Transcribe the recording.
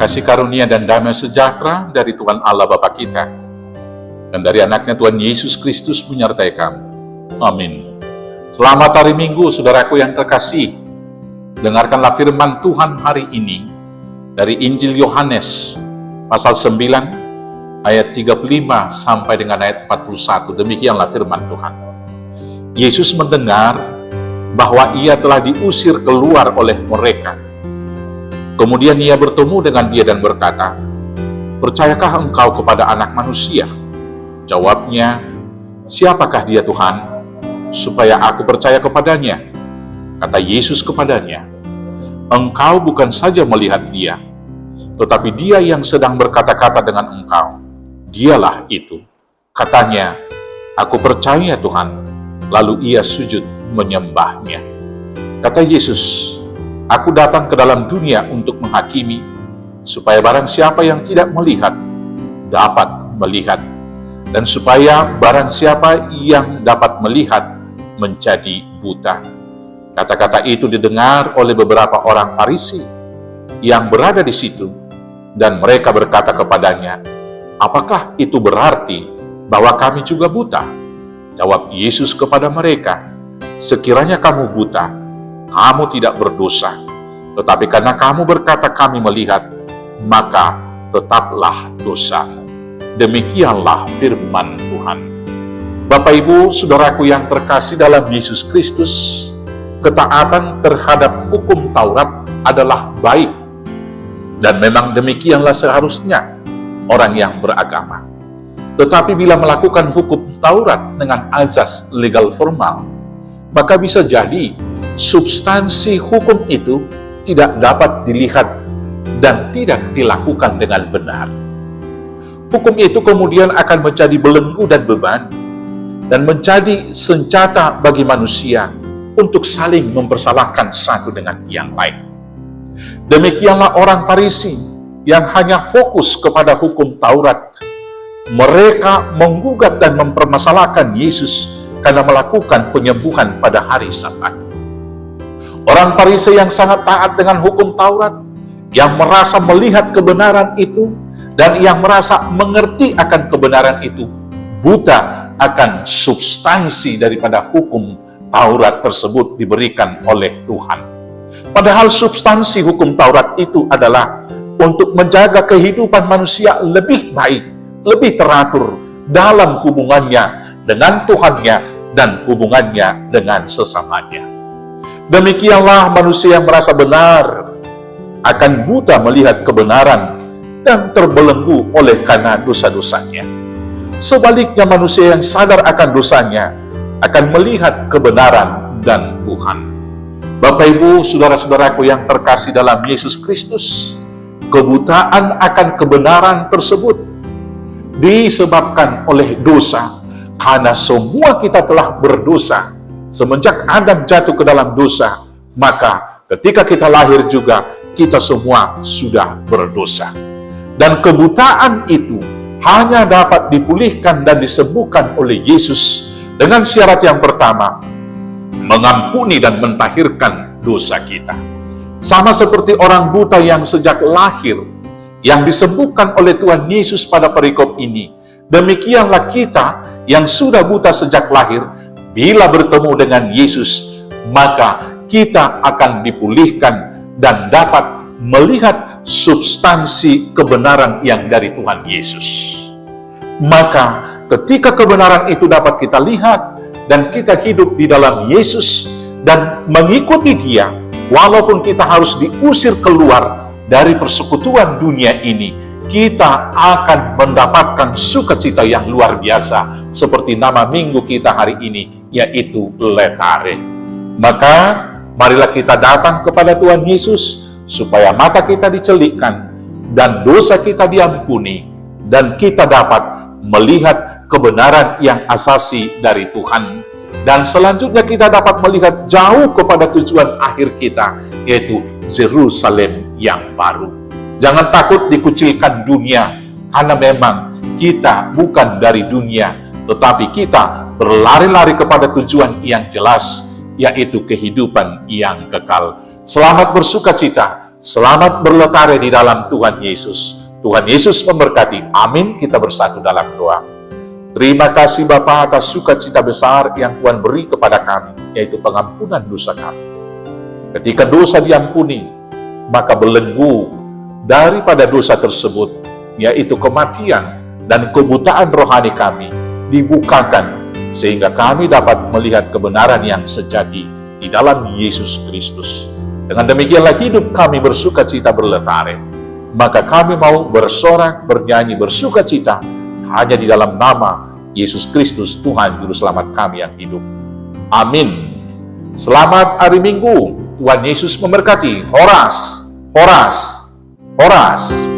kasih karunia dan damai sejahtera dari Tuhan Allah Bapa kita dan dari anaknya Tuhan Yesus Kristus menyertai kamu. Amin. Selamat hari Minggu, saudaraku yang terkasih. Dengarkanlah firman Tuhan hari ini dari Injil Yohanes pasal 9 ayat 35 sampai dengan ayat 41. Demikianlah firman Tuhan. Yesus mendengar bahwa ia telah diusir keluar oleh mereka. Kemudian ia bertemu dengan dia dan berkata, "Percayakah engkau kepada Anak Manusia?" Jawabnya, "Siapakah dia Tuhan, supaya aku percaya kepadanya?" Kata Yesus kepadanya, "Engkau bukan saja melihat dia, tetapi dia yang sedang berkata-kata dengan engkau, dialah itu." Katanya, "Aku percaya Tuhan." Lalu ia sujud menyembahnya. Kata Yesus, "Aku datang ke dalam dunia untuk menghakimi, supaya barang siapa yang tidak melihat, dapat melihat, dan supaya barang siapa yang dapat melihat, menjadi buta." Kata-kata itu didengar oleh beberapa orang Farisi yang berada di situ, dan mereka berkata kepadanya, "Apakah itu berarti bahwa kami juga buta?" Jawab Yesus kepada mereka, "Sekiranya kamu buta, kamu tidak berdosa. Tetapi karena kamu berkata kami melihat, maka tetaplah dosamu." Demikianlah firman Tuhan. Bapak Ibu, saudaraku yang terkasih dalam Yesus Kristus, ketaatan terhadap hukum Taurat adalah baik. Dan memang demikianlah seharusnya orang yang beragama. Tetapi bila melakukan hukum Taurat dengan azas legal formal, maka bisa jadi substansi hukum itu tidak dapat dilihat dan tidak dilakukan dengan benar. Hukum itu kemudian akan menjadi belenggu dan beban, dan menjadi senjata bagi manusia untuk saling mempersalahkan satu dengan yang lain. Demikianlah orang Farisi yang hanya fokus kepada hukum Taurat. Mereka menggugat dan mempermasalahkan Yesus karena melakukan penyembuhan pada hari Sabat. Orang Farisi yang sangat taat dengan hukum Taurat, yang merasa melihat kebenaran itu, dan yang merasa mengerti akan kebenaran itu, buta akan substansi daripada hukum Taurat tersebut diberikan oleh Tuhan. Padahal substansi hukum Taurat itu adalah untuk menjaga kehidupan manusia lebih baik, lebih teratur dalam hubungannya dengan Tuhannya dan hubungannya dengan sesamanya. Demikianlah manusia yang merasa benar akan buta melihat kebenaran dan terbelenggu oleh karena dosa-dosanya. Sebaliknya manusia yang sadar akan dosanya akan melihat kebenaran dan Tuhan. Bapak Ibu, saudara-saudaraku yang terkasih dalam Yesus Kristus, kebutaan akan kebenaran tersebut disebabkan oleh dosa, karena semua kita telah berdosa. Semenjak Adam jatuh ke dalam dosa, maka ketika kita lahir juga, kita semua sudah berdosa. Dan kebutaan itu hanya dapat dipulihkan dan disembuhkan oleh Yesus dengan syarat yang pertama, mengampuni dan mentahirkan dosa kita. Sama seperti orang buta yang sejak lahir, yang disembuhkan oleh Tuhan Yesus pada perikop ini, demikianlah kita yang sudah buta sejak lahir, bila bertemu dengan Yesus, maka kita akan dipulihkan dan dapat melihat substansi kebenaran yang dari Tuhan Yesus. Maka ketika kebenaran itu dapat kita lihat dan kita hidup di dalam Yesus dan mengikuti Dia, walaupun kita harus diusir keluar dari persekutuan dunia ini, kita akan mendapatkan sukacita yang luar biasa, seperti nama minggu kita hari ini, yaitu Letare. Maka marilah kita datang kepada Tuhan Yesus, supaya mata kita dicelikkan dan dosa kita diampuni, dan kita dapat melihat kebenaran yang asasi dari Tuhan. Dan selanjutnya kita dapat melihat jauh kepada tujuan akhir kita, yaitu Yerusalem yang baru. Jangan takut dikucilkan dunia, karena memang kita bukan dari dunia, tetapi kita berlari-lari kepada tujuan yang jelas, yaitu kehidupan yang kekal. Selamat bersukacita, Selamat berletari di dalam Tuhan Yesus. Tuhan Yesus memberkati. Amin. Kita bersatu dalam doa. Terima kasih Bapa atas sukacita besar yang Tuhan beri kepada kami, yaitu pengampunan dosa kami. Ketika dosa diampuni, maka belenggu daripada dosa tersebut, yaitu kematian dan kebutaan rohani kami, dibukakan sehingga kami dapat melihat kebenaran yang sejati di dalam Yesus Kristus. Dengan demikianlah hidup kami bersukacita berletari. Maka kami mau bersorak, bernyanyi, bersukacita hanya di dalam nama Yesus Kristus, Tuhan Juru Selamat kami yang hidup. Amin. Selamat hari Minggu. Tuhan Yesus memberkati. Horas, horas, horas.